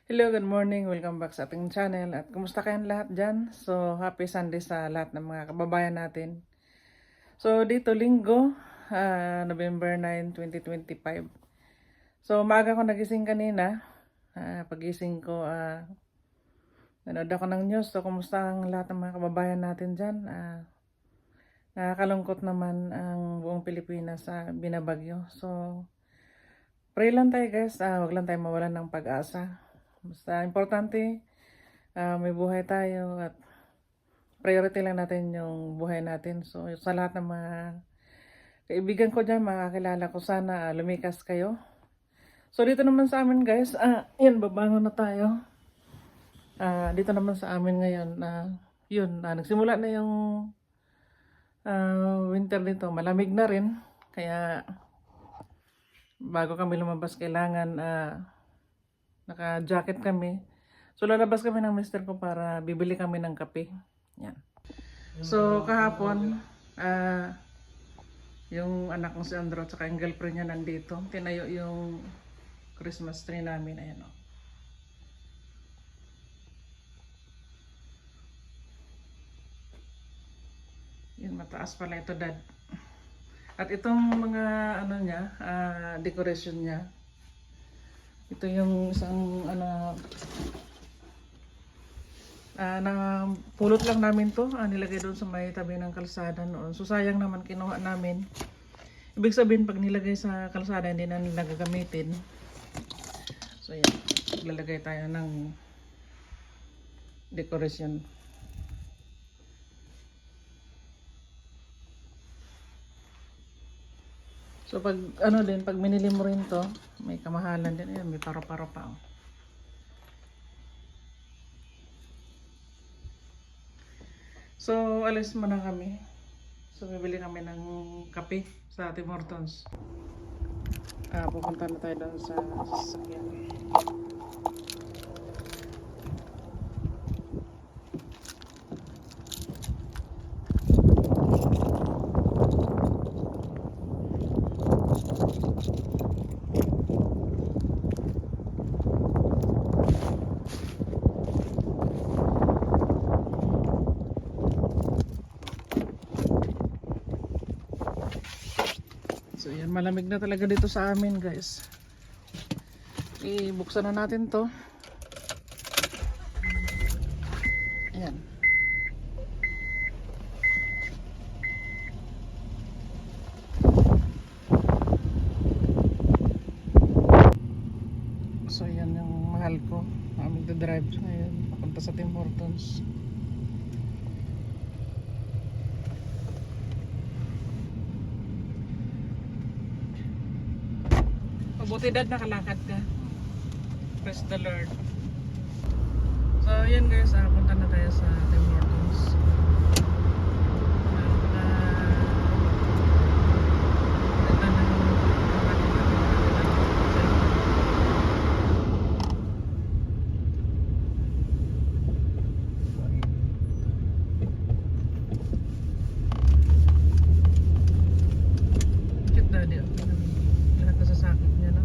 Hello, good morning. Welcome back sa ating channel. At kumusta kayong lahat dyan? So, happy Sunday sa lahat ng mga kababayan natin. So, dito linggo, November 9, 2025. So, maaga ko nagising kanina. Pagising ko, nanood ako ng news. So, kumusta ang lahat ng mga kababayan natin dyan? Nakakalungkot naman ang buong Pilipinas sa binabagyo. So, pray lang tayo guys. Wag lang tayo mawalan ng pag-asa. Basta importante, may buhay tayo at priority lang natin yung buhay natin. So sa lahat ng mga kaibigan ko dyan, makakilala ko, sana lumikas kayo. So dito naman sa amin guys, yan, babangon na tayo. Dito naman sa amin ngayon, nagsimula na yung winter dito. Malamig na rin, kaya bago kami lumabas kailangan naka-jacket kami. So, lalabas kami ng mister ko para bibili kami ng kape. Yan. So, kahapon, yung anak ko si Andro at saka yung girlfriend niya nandito. Tinayo yung Christmas tree namin. Ayan o. Yun, mataas pala ito, Dad. At itong mga, decoration niya. Ito yung isang pulot lang namin to, nilagay doon sa may tabi ng kalsada noon. So sayang naman, kinuha namin. Ibig sabihin pag nilagay sa kalsada hindi na nila gagamitin. So yan, lalagay tayo ng decoration. So pag pag minili mo rin to, may kamahalan din. Ayan, may paro-paro pa. So alis muna kami. So bibili kami ng kape sa Tim Hortons. Pupunta na tayo doon sa sasakyan. So yan, malamig na talaga dito sa amin guys. Ibuksan na natin to. Ayan. So yan yung mahal ko. Magdadrive ngayon papunta sa Tim Hortons. Mabuti Dad, nakalakad ka. Praise the Lord. So yan guys, punta na tayo sa Tim Hortons. Lahat na sasakit niya, no?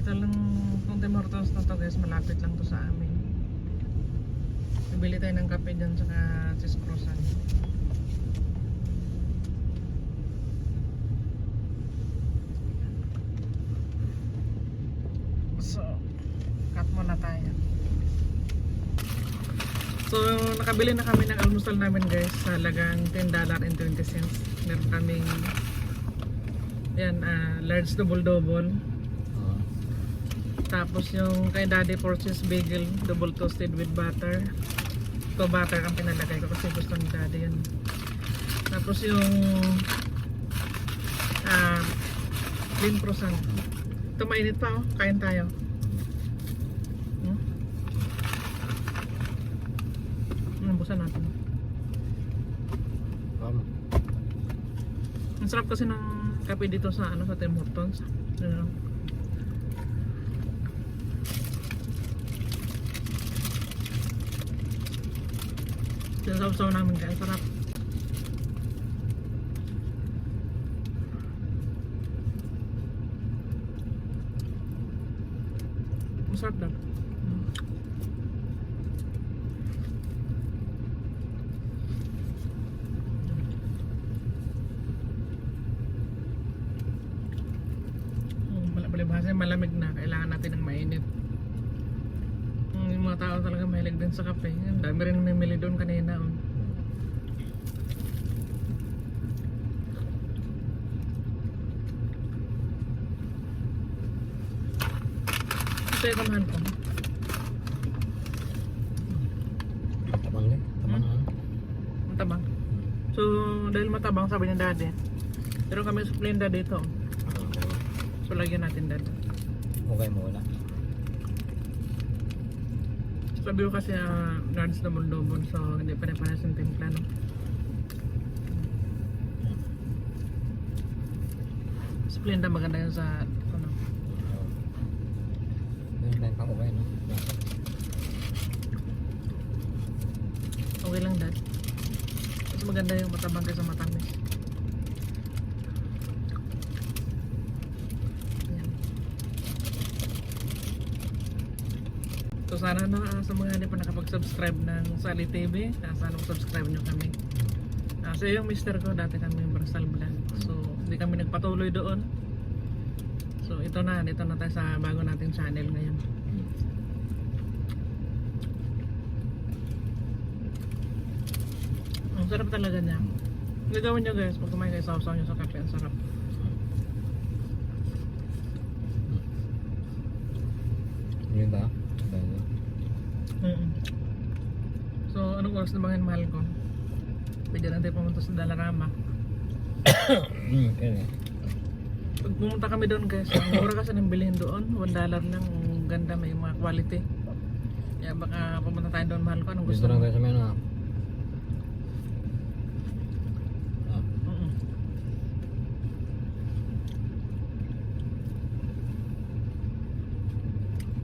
Dito lang kung Tim Hortons na to guys, malapit lang to sa amin. Bibili tayo ng kape dyan saka cheese croissant. So, cut muna tayo. So, nakabili na kami ng almusal namin guys sa halagang $10.20. Meron kaming yan, large double-double. Tapos yung kay Daddy Porches Bagel, double toasted with butter. Ito butter ang pinalagay ko kasi gusto ni Daddy yan. Tapos yung plain croissant. Ito mainit pa oh, kain tayo. Nambusan natin. Ang sarap kasi ng kape dito sa ano sa Tim Hortons. Sinasawsaw namin kaya sarap. Masarap daw. Palibhasa malamig na, kailangan natin ng mainit. Yung mga tao talaga mahilig din sa kape. Ang dami rin namimili doon kanina. Ito yung kamahan ko. Matabang eh. Matabang. So, dahil matabang sabi ni Daddy, pero kami suplenda dito. So, lagyan natin dad. Okay mo wala. Sabi ko kasi large double-double, so hindi pa rin pares yung timpla, no? Splenda maganda yun sa ano. Meron tayong pang okay, no? Okay lang dad. Mas maganda yung matabang kaysa matamis. So sana na sa mga hindi pa nakapag-subscribe ng Sally TV, sana mag-subscribe nyo kami. So yung mister ko, dati kami Brasal Vlog. So hindi kami nagpatuloy doon. So ito na, dito na tayo sa bago nating channel ngayon. Ang sarap talaga niya. Hindi gawin nyo guys, pag kumain kayo sausaw nyo sa kape, ang sarap. Yun ba? So, anong oras na ba ngayon mahal ko? Pwede lang tayo pumunta sa Dalarama. Okay. Pag pumunta kami doon guys, ang mura kasi nang bilhin doon, $1 lang, ang ganda, may mga quality. Kaya baka pumunta tayo doon mahal ko, anong gusto Gusto lang mo? tayo sa mena.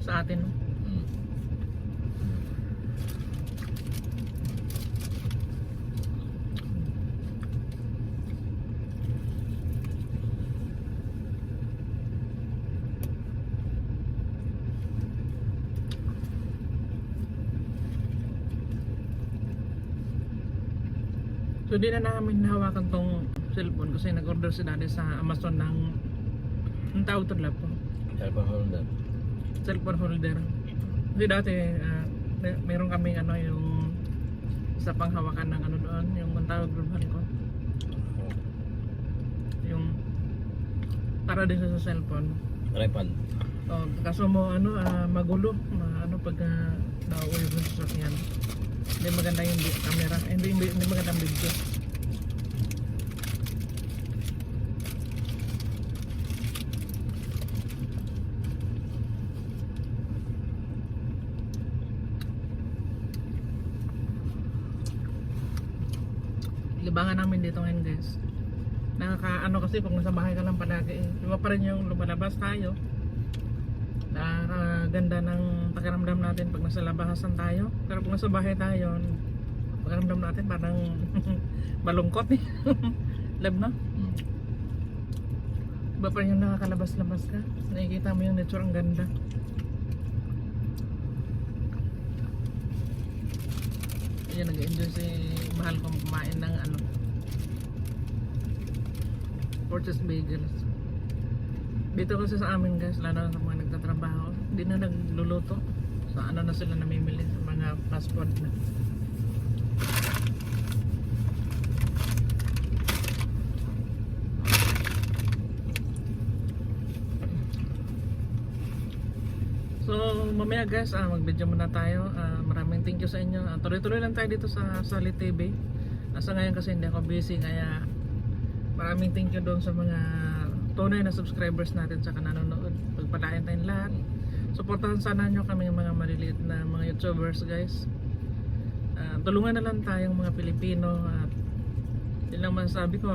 Sa atin, no? So di na namin nahawakan tong cellphone kasi nag-order si Daddy sa Amazon ng ang tawag ito po? Cellphone holder. Cellphone holder. Hindi dati meron kaming ano yung isa pang hawakan ng ano doon, yung ang tawag doon ko. Yung para din sa cellphone. Tripod. Oh, kaso mo ano magulo, ano pag nauwi mo sa sasakyan. Hindi maganda yung camera, hindi maganda ang video. Libangan namin dito ngayon guys. Nakakaano kasi pag nasa bahay ka lang palagi iba pa rin yung lumalabas tayo. Ganda ng pakiramdam natin pag nasa labasan tayo. Pero pag nasa bahay tayo, pakiramdam natin parang malungkot eh. Lab no? Iba pa rin yung nakakalabas-labas ka. Nakikita mo yung nature, ang ganda. Ayan, nag-enjoy si mahal kong kumain ng ano, Fortress Bagels. Dito kasi sa amin guys, lalo na sa mga nagtatrabaho, hindi na nagluluto. Sa ano na sila namimili, sa mga fast food na. So mamaya guys, mag-video muna tayo. Maraming thank you sa inyo. Tuloy-tuloy lang tayo dito sa Solid TV. Sa ngayon kasi hindi ako busy, kaya maraming thank you doon sa mga tunay na subscribers natin sa nanonood. Pagpalain tayong lahat. Supportahan sana nyo kami ng mga maliliit na mga YouTubers guys. Tulungan na lang tayong mga Pilipino at yun lang masasabi ko,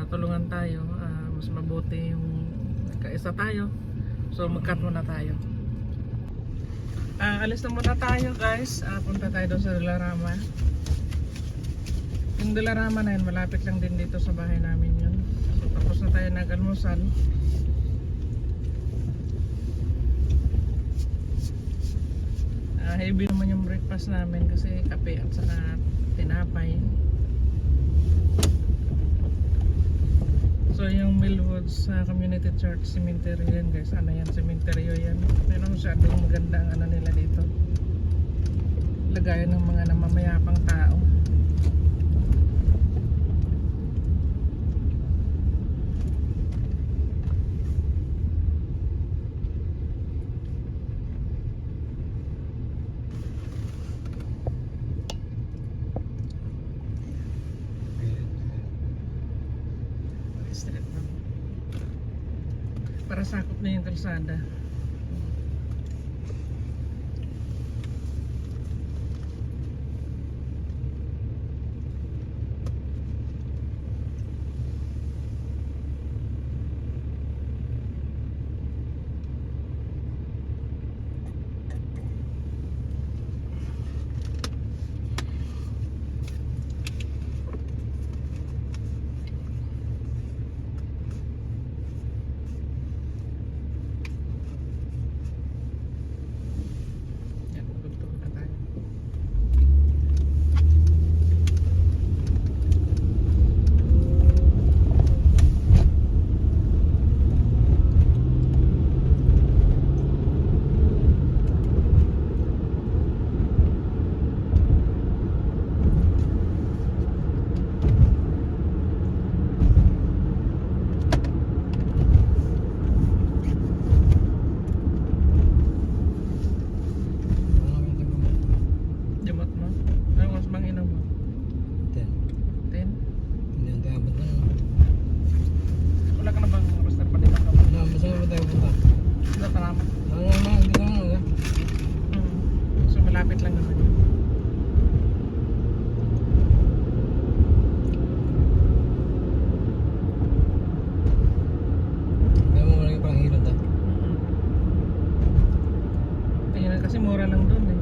tulungan tayo, mas mabuti yung kaisa tayo. So mag-cut muna tayo. Alis na muna tayo guys. Punta tayo doon sa Dilarama. Yung Dilarama na yun, malapit lang din dito sa bahay namin yun. So tapos na tayo nag-almusal. Heavy naman yung breakfast namin kasi kape at saka tinapay. So yung Millwoods Community Church Cemetery yan guys. Ano yan? Cemetery yan. Pero masyadong maganda ang ano nila dito. Lagayan ng mga namamayapang tao. Para sakop na yung kalsada. Kasi mura lang doon eh.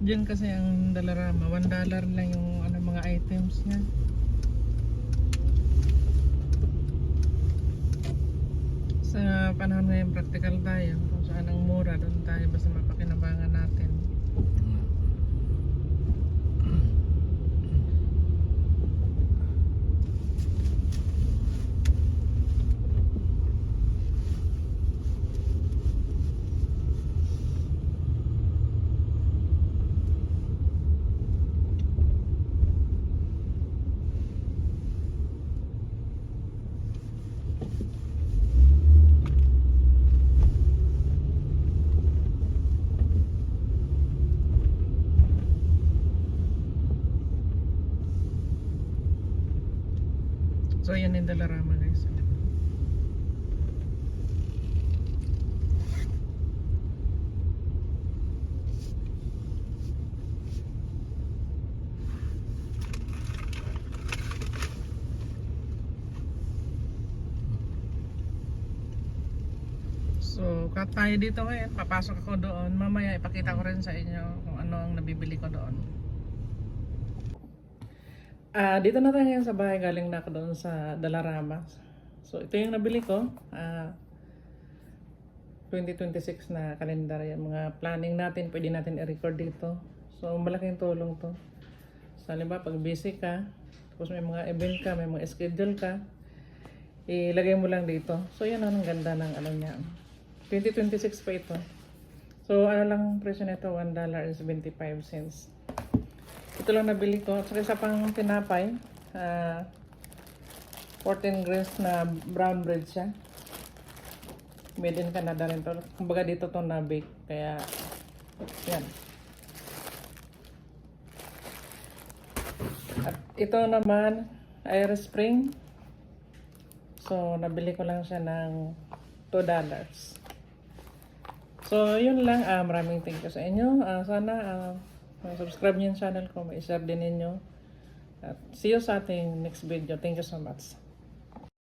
Diyan kasi ang Dalarama, $1 lang yung ano, mga items niya. Sa panahon ngayon, practical tayo. Kung saan ang mura, doon tayo basta mapakinabangan natin. So yan yung Dalarama guys. So cut tayo dito ngayon. Papasok ako doon. Mamaya ipakita ko rin sa inyo kung ano ang nabibili ko doon. Dito na tayo ngayon sa bahay. Galing na ako doon sa Dalarama. So ito yung nabili ko. 2026 na kalendar yan. Mga planning natin, pwede natin i-record dito. So malaking tulong to. So halimbawa pag busy ka, tapos may mga event ka, may mga schedule ka, ilagay mo lang dito. So yan ang ganda ng ano niya. 2026 pa ito. So ano lang presyo nito, $1.75. Ito lang nabili ko. At saka isa pang tinapay, 14 grains na brown bread siya. Made in Canada rin to. Kumbaga dito to na-bake. Kaya, yan. At ito naman, Irish Spring. So, nabili ko lang siya ng $2. So, yun lang. Maraming thank you sa inyo. Sana, subscribe niyo yung channel ko. Ma-share din ninyo. At see you sa ating next video. Thank you so much.